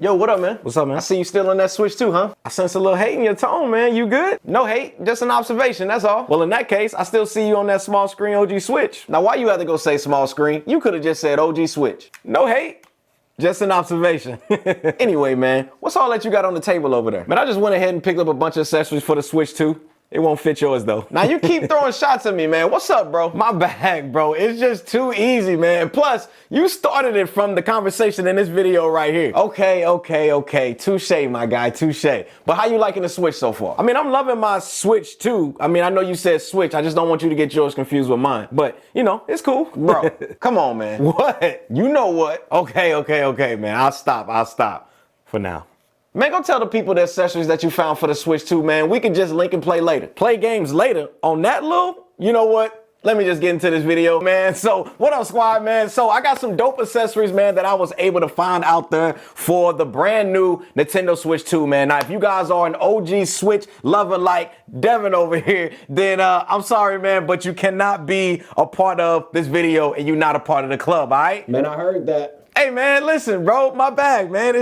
Yo, what up, man? What's up, man? I see you still on that Switch 2, huh? I sense a little hate in your tone, man. You good? No hate, just an observation, that's all. Well, in that case, I still see you on that small screen OG Switch. Now, why you had to go say small screen? You could have just said OG Switch. No hate, just an observation. Anyway, man, what's all that you got on the table over there? Man, I just went ahead and picked up a bunch of accessories for the Switch 2. It won't fit yours though. Now you keep throwing shots at me, man. What's up, bro? My bad, bro. It's just too easy, man. Plus, you started it from the conversation in this video right here. Okay. Touche, my guy, touche. But how you liking the Switch so far? I mean, I'm loving my Switch too. I mean, I know you said Switch. I just don't want you to get yours confused with mine. But, you know, it's cool. Bro, come on, man. What? You know what? Okay, man. I'll stop for now. Man, go tell the people the accessories that you found for the Switch 2, man. We can just link and play later. Play games later on that little, you know what? Let me just get into this video, man. So, what up, squad, man? So, I got some dope accessories, man, that I was able to find out there for the brand new Nintendo Switch 2, man. Now, if you guys are an OG Switch lover like Devin over here, then I'm sorry, man, but you cannot be a part of this video and you're not a part of the club, all right? Man, I heard that. Hey, man, listen, bro, my bag, man.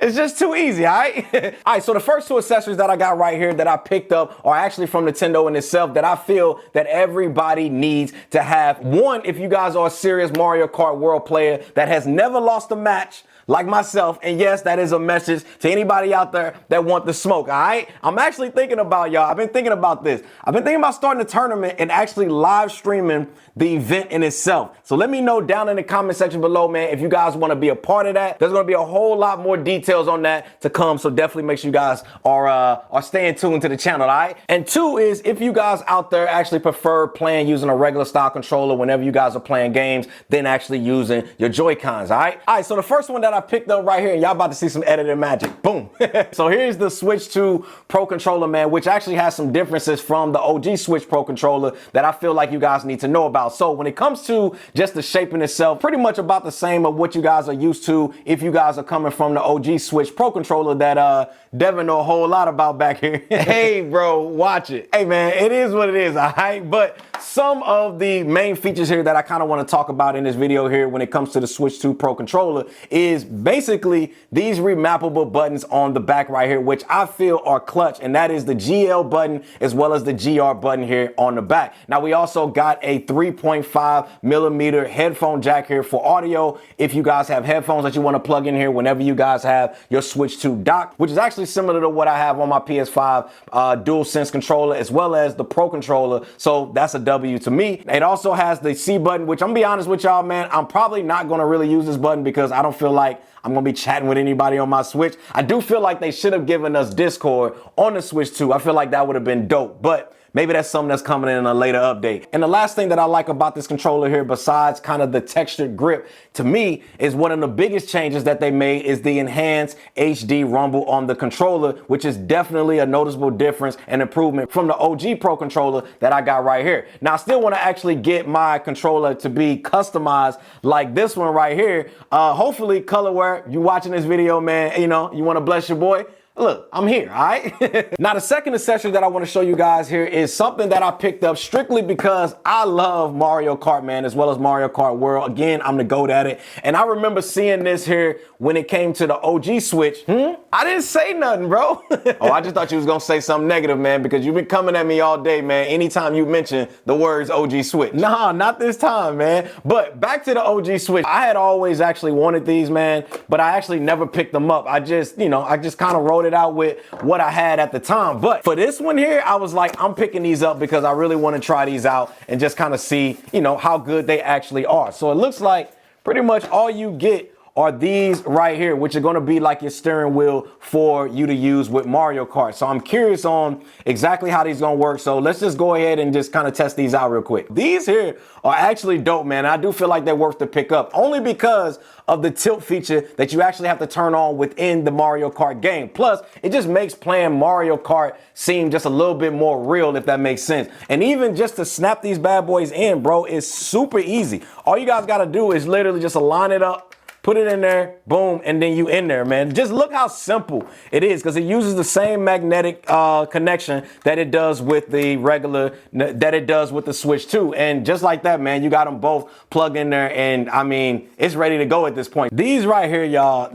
It's just too easy, all right? All right, so the first two accessories that I got right here that I picked up are actually from Nintendo in itself that I feel that everybody needs to have. One, if you guys are a serious Mario Kart World player that has never lost a match, like myself, and yes, that is a message to anybody out there that want the smoke, all right? I'm actually thinking about y'all. I've been thinking about this. I've been thinking about starting a tournament and actually live streaming the event in itself. So let me know down in the comment section below, man, if you guys want to be a part of that. There's going to be a whole lot more details on that to come, so definitely make sure you guys are staying tuned to the channel, all right? And two is, if you guys out there actually prefer playing using a regular style controller whenever you guys are playing games, then actually using your Joy-Cons, all right? All right, so the first one that I picked up right here, and y'all about to see some edited magic. Boom. So here's the Switch 2 Pro Controller, man, which actually has some differences from the OG Switch Pro Controller that I feel like you guys need to know about. So when it comes to just the shape in itself, pretty much about the same of what you guys are used to if you guys are coming from the OG Switch Pro Controller that Devin know a whole lot about back here. Hey, bro, watch it. Hey, man, it is what it is, all right? But some of the main features here that I kind of want to talk about in this video here when it comes to the Switch 2 Pro Controller is basically these remappable buttons on the back right here, which I feel are clutch, and that is the GL button as well as the GR button here on the back. Now, we also got a 3.5 millimeter headphone jack here for audio if you guys have headphones that you want to plug in here whenever you guys have your Switch 2 dock, which is actually similar to what I have on my PS5 DualSense controller as well as the Pro Controller, so that's a W to me. It also has the C button, which I'm gonna be honest with y'all, man, I'm probably not gonna really use this button because I don't feel like I'm gonna be chatting with anybody on my Switch. I do feel like they should have given us Discord on the Switch 2. I feel like that would have been dope, but maybe that's something that's coming in a later update. And the last thing that I like about this controller here, besides kind of the textured grip, to me, is one of the biggest changes that they made is the enhanced HD rumble on the controller, which is definitely a noticeable difference and improvement from the OG Pro Controller that I got right here. Now, I still want to actually get my controller to be customized like this one right here. Hopefully, Colorware, you watching this video, man, you know, you want to bless your boy? Look, I'm here, all right? Now, the second accessory that I want to show you guys here is something that I picked up strictly because I love Mario Kart, man, as well as Mario Kart World. Again, I'm the GOAT at it. And I remember seeing this here when it came to the OG Switch. I didn't say nothing, bro. Oh, I just thought you was going to say something negative, man, because you've been coming at me all day, man, anytime you mention the words OG Switch. Nah, not this time, man. But back to the OG Switch. I had always actually wanted these, man, but I actually never picked them up. I just kind of wrote it out with what I had at the time. But for this one here, I was like, I'm picking these up because I really want to try these out and just kind of see, you know, how good they actually are. So it looks like pretty much all you get are these right here, which are going to be like your steering wheel for you to use with Mario Kart. So I'm curious on exactly how these are going to work. So let's just go ahead and just kind of test these out real quick. These here are actually dope, man. I do feel like they're worth the pick up only because of the tilt feature that you actually have to turn on within the Mario Kart game. Plus, it just makes playing Mario Kart seem just a little bit more real, if that makes sense. And even just to snap these bad boys in, bro, is super easy. All you guys got to do is literally just align it up, put it in there, boom, and then you in there, man. Just look how simple it is, because it uses the same magnetic connection that it does with the regular, that it does with the Switch 2. And just like that, man, you got them both plugged in there, and I mean, it's ready to go at this point. These right here, y'all,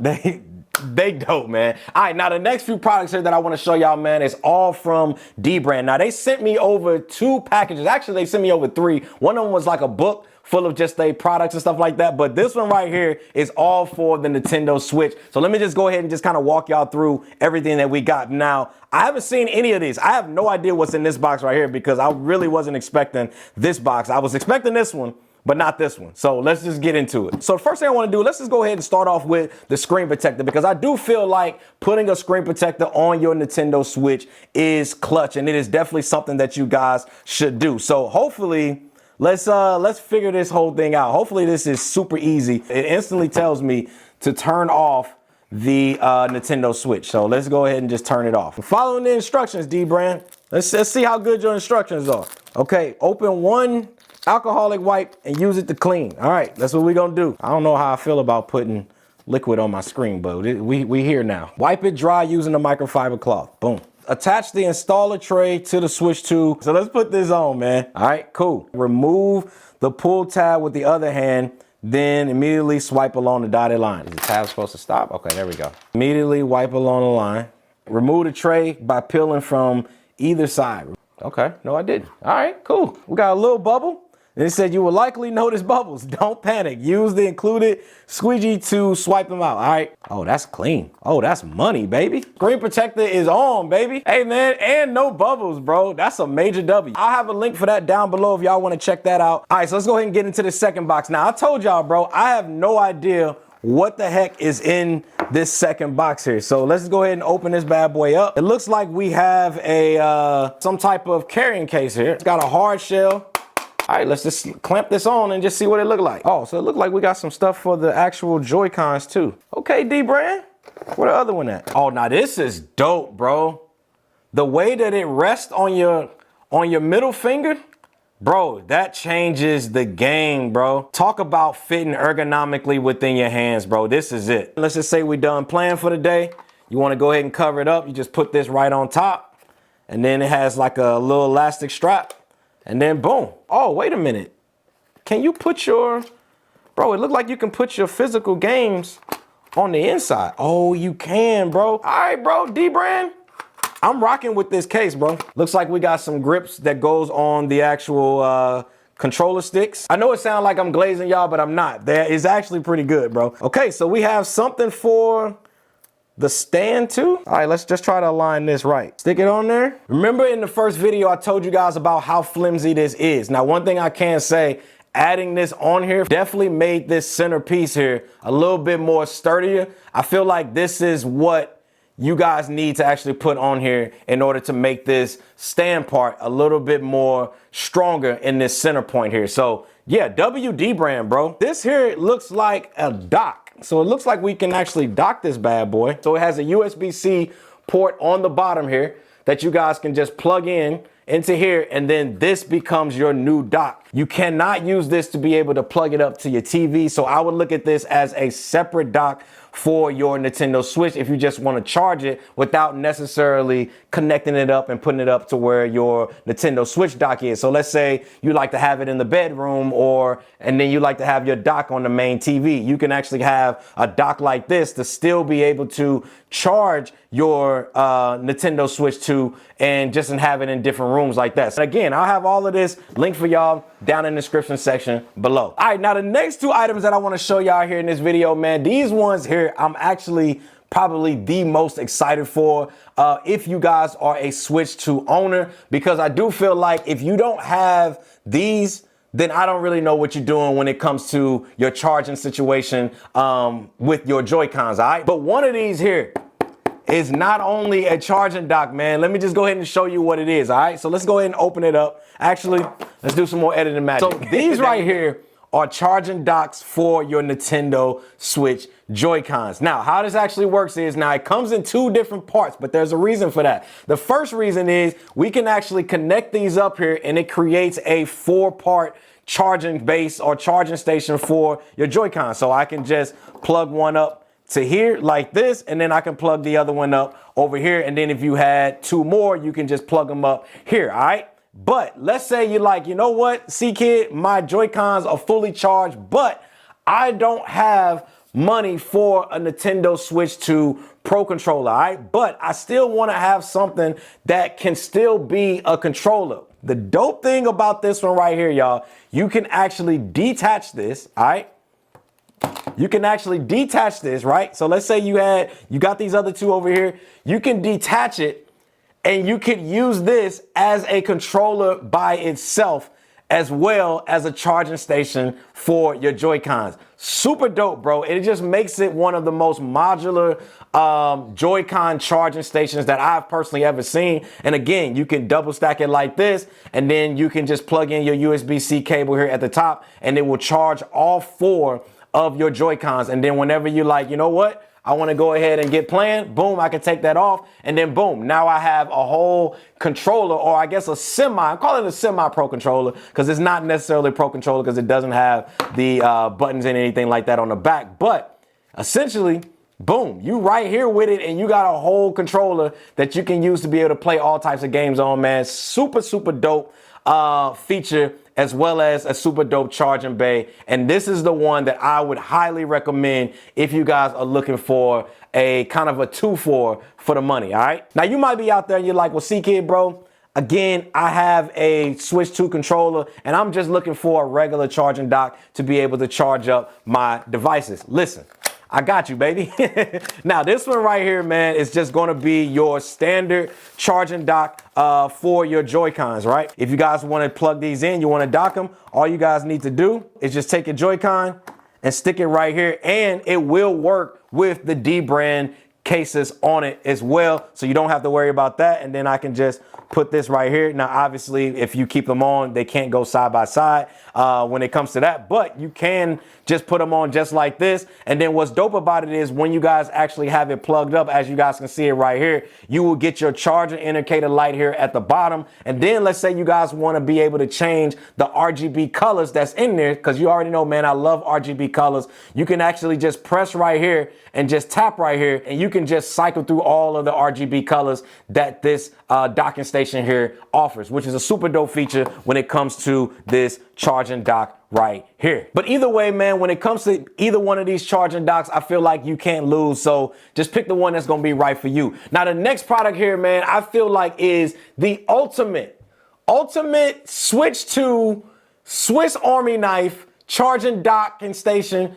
They dope, man. All right, now the next few products here that I want to show y'all, man, is all from D-Brand. Now, they sent me over 2 packages. Actually, they sent me over 3. One of them was like a book full of just their products and stuff like that. But this one right here is all for the Nintendo Switch. So let me just go ahead and just kind of walk y'all through everything that we got. Now, I haven't seen any of these. I have no idea what's in this box right here because I really wasn't expecting this box. I was expecting this one, but not this one. So let's just get into it. So the first thing I want to do, let's just go ahead and start off with the screen protector, because I do feel like putting a screen protector on your Nintendo Switch is clutch, and it is definitely something that you guys should do. So hopefully, let's figure this whole thing out. Hopefully this is super easy. It instantly tells me to turn off the Nintendo Switch. So let's go ahead and just turn it off. Following the instructions, D-Brand. Let's see how good your instructions are. Okay, open one alcoholic wipe and use it to clean. All right, that's what we're gonna do. I don't know how I feel about putting liquid on my screen, but we here now. Wipe it dry using a microfiber cloth. Boom. Attach the installer tray to the Switch 2. So let's put this on, man. All right, cool. Remove the pull tab with the other hand, then immediately swipe along the dotted line. Is the tab supposed to stop? Okay, there we go. Immediately wipe along the line. Remove the tray by peeling from either side. Okay, no, I didn't. All right, cool. We got a little bubble. And it said you will likely notice bubbles. Don't panic. Use the included squeegee to swipe them out. All right. Oh, that's clean. Oh, that's money, baby. Screen protector is on, baby. Hey, man, and no bubbles, bro. That's a major W. I'll have a link for that down below if y'all want to check that out. All right, so let's go ahead and get into the second box. Now, I told y'all, bro, I have no idea what the heck is in this second box here. So let's go ahead and open this bad boy up. It looks like we have a some type of carrying case here. It's got a hard shell. All right, let's just clamp this on and just see what it look like. Oh, so it look like we got some stuff for the actual Joy-Cons too. Okay, D-Brand, where the other one at? Oh, now this is dope, bro. The way that it rests on your middle finger, bro, that changes the game, bro. Talk about fitting ergonomically within your hands, bro. This is it. Let's just say we're done playing for the day. You want to go ahead and cover it up. You just put this right on top, and then it has like a little elastic strap. And then boom. Oh, wait a minute. Can you put your, bro, it looked like you can put your physical games on the inside. Oh, you can, bro. All right, bro, D-Brand. I'm rocking with this case, bro. Looks like we got some grips that goes on the actual controller sticks. I know it sounds like I'm glazing y'all, but I'm not. That is actually pretty good, bro. Okay, so we have something for the stand too. All right, let's just try to align this right. Stick it on there. Remember in the first video, I told you guys about how flimsy this is. Now, one thing I can say, adding this on here definitely made this centerpiece here a little bit more sturdier. I feel like this is what you guys need to actually put on here in order to make this stand part a little bit more stronger in this center point here. So yeah, WD brand, bro. This here looks like a dock. So it looks like we can actually dock this bad boy. So it has a USB-C port on the bottom here that you guys can just plug in into here, and then this becomes your new dock. You cannot use this to be able to plug it up to your TV. So I would look at this as a separate dock for your Nintendo Switch if you just want to charge it without necessarily connecting it up and putting it up to where your Nintendo Switch dock is. So let's say you like to have it in the bedroom, and then you like to have your dock on the main TV. You can actually have a dock like this to still be able to charge your Nintendo Switch 2 and just have it in different rooms like that. So again, I'll have all of this linked for y'all down in the description section below. All right, now the next 2 items that I want to show y'all here in this video, man, these ones here, I'm actually probably the most excited for if you guys are a Switch 2 owner, because I do feel like if you don't have these, then I don't really know what you're doing when it comes to your charging situation with your Joy-Cons, all right? But one of these here is not only a charging dock, man. Let me just go ahead and show you what it is, all right? So let's go ahead and open it up. Actually, let's do some more editing magic. So these right here are charging docks for your Nintendo Switch Joy-Cons. Now, how this actually works is, now it comes in 2 different parts, but there's a reason for that. The first reason is we can actually connect these up here, and it creates a 4-part charging base or charging station for your Joy-Con. So I can just plug one up to here like this, and then I can plug the other one up over here. And then if you had 2 more, you can just plug them up here, all right? But let's say you're like, you know what, CKid, my Joy-Cons are fully charged, but I don't have money for a Nintendo Switch 2 Pro controller, all right? But I still want to have something that can still be a controller. The dope thing about this one right here, y'all, you can actually detach this, all right? You can actually detach this, right? So let's say you got these other two over here. You can detach it and you could use this as a controller by itself, as well as a charging station for your Joy-Cons. Super dope, bro. It just makes it one of the most modular Joy-Con charging stations that I've personally ever seen. And again, you can double stack it like this, and then you can just plug in your USB-C cable here at the top, and it will charge all 4 of your Joy-Cons. And then whenever you like, you know what? I want to go ahead and get playing. Boom, I can take that off. And then boom, now I have a whole controller, or I guess I'm calling it a semi-pro controller because it's not necessarily a pro controller because it doesn't have the buttons and anything like that on the back. But essentially, boom, you right here with it, and you got a whole controller that you can use to be able to play all types of games on, man. Super, super dope feature, as well as a super dope charging bay. And this is the one that I would highly recommend if you guys are looking for a kind of a 2-for the money, all right? Now, you might be out there and you're like, well, CKid, bro, again, I have a Switch 2 controller and I'm just looking for a regular charging dock to be able to charge up my devices. Listen, I got you, baby. Now, this one right here, man, is just going to be your standard charging dock for your Joy-Cons, right? If you guys want to plug these in, you want to dock them, all you guys need to do is just take your Joy-Con and stick it right here, and it will work with the D brand cases on it as well, so you don't have to worry about that. And then I can just put this right here. Now, obviously, if you keep them on, they can't go side by side when it comes to that, but you can just put them on just like this. And then what's dope about it is when you guys actually have it plugged up, as you guys can see it right here, you will get your charger indicator light here at the bottom. And then let's say you guys want to be able to change the RGB colors that's in there, because you already know, man, I love RGB colors. You can actually just press right here and just tap right here, and you can just cycle through all of the RGB colors that this docking station here offers, which is a super dope feature when it comes to this charging dock right here. But either way, man, when it comes to either one of these charging docks, I feel like you can't lose. So just pick the one that's going to be right for you. Now, the next product here, man, I feel like is the ultimate Switch 2 Swiss Army knife charging docking station,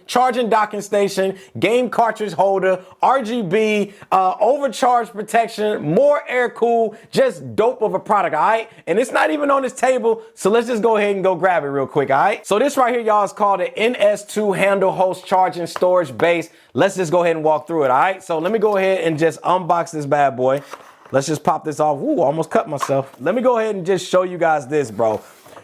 game cartridge holder, RGB, overcharge protection, more air cool, just dope of a product, all right? And it's not even on this table, so let's just go ahead and go grab it real quick, all right? So this right here, y'all, is called an NS2 handle host charging storage base. Let's just go ahead and walk through it, all right? So let me go ahead and just unbox this bad boy. Let's just pop this off. Ooh, almost cut myself. Let me go ahead and just show you guys this, bro.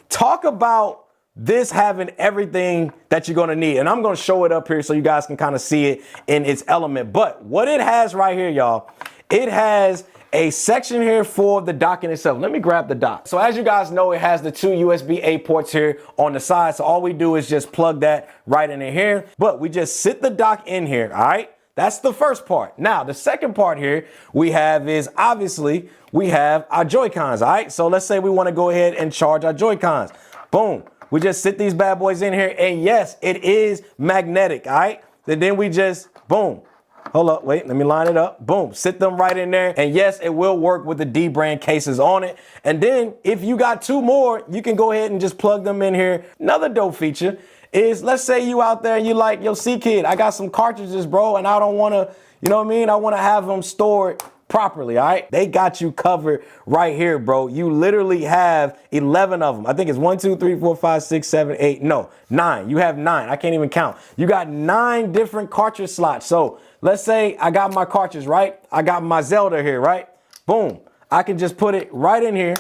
Talk about this having everything that you're going to need. And I'm going to show it up here so you guys can kind of see it in its element. But what it has right here, y'all, it has a section here for the docking itself. Let me grab the dock. So as you guys know, it has the 2 USB-A ports here on the side. So all we do is just plug that right in here. But we just sit the dock in here, all right? That's the first part. Now, the second part here we have is obviously we have our Joy-Cons, all right? So let's say we want to go ahead and charge our Joy-Cons. Boom. We just sit these bad boys in here, and yes, it is magnetic, all right? And then we just, boom. Hold up, wait, let me line it up. Boom, sit them right in there. And yes, it will work with the D brand cases on it. And then if you got 2 more, you can go ahead and just plug them in here. Another dope feature is, let's say you out there and you like, yo, CKid, I got some cartridges, bro, and I don't want to, you know what I mean? I want to have them stored properly, all right? They got you covered right here, bro. You literally have 11 of them. I think it's 1, 2, 3, 4, 5, 6, 7, 8. No, 9. You have 9. I can't even count. You got 9 different cartridge slots. So let's say I got my cartridge, right? I got my Zelda here, right? Boom. I can just put it right in here,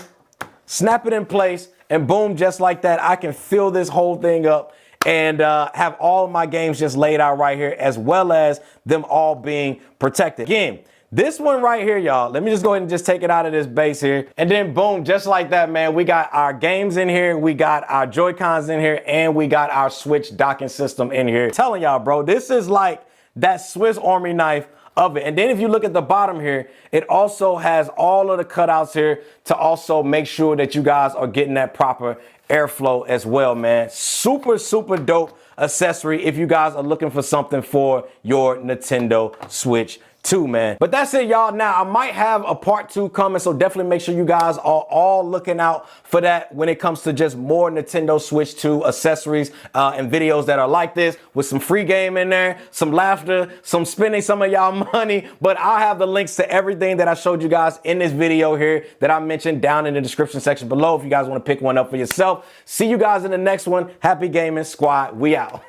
snap it in place, and boom, just like that, I can fill this whole thing up and have all of my games just laid out right here, as well as them all being protected. Again, this one right here, y'all, let me just go ahead and just take it out of this base here. And then boom, just like that, man, we got our games in here, we got our Joy-Cons in here, and we got our Switch docking system in here. I'm telling y'all, bro, this is like that Swiss Army knife of it. And then if you look at the bottom here, it also has all of the cutouts here to also make sure that you guys are getting that proper airflow as well, man. Super, super dope accessory if you guys are looking for something for your Nintendo Switch 2, man. But that's it, y'all. Now, I might have a part 2 coming, so definitely make sure you guys are all looking out for that when it comes to just more Nintendo Switch 2 accessories and videos that are like this, with some free game in there, some laughter, some spending some of y'all money. But I'll have the links to everything that I showed you guys in this video here that I mentioned down in the description section below if you guys want to pick one up for yourself. See you guys in the next one. Happy gaming, squad. We out.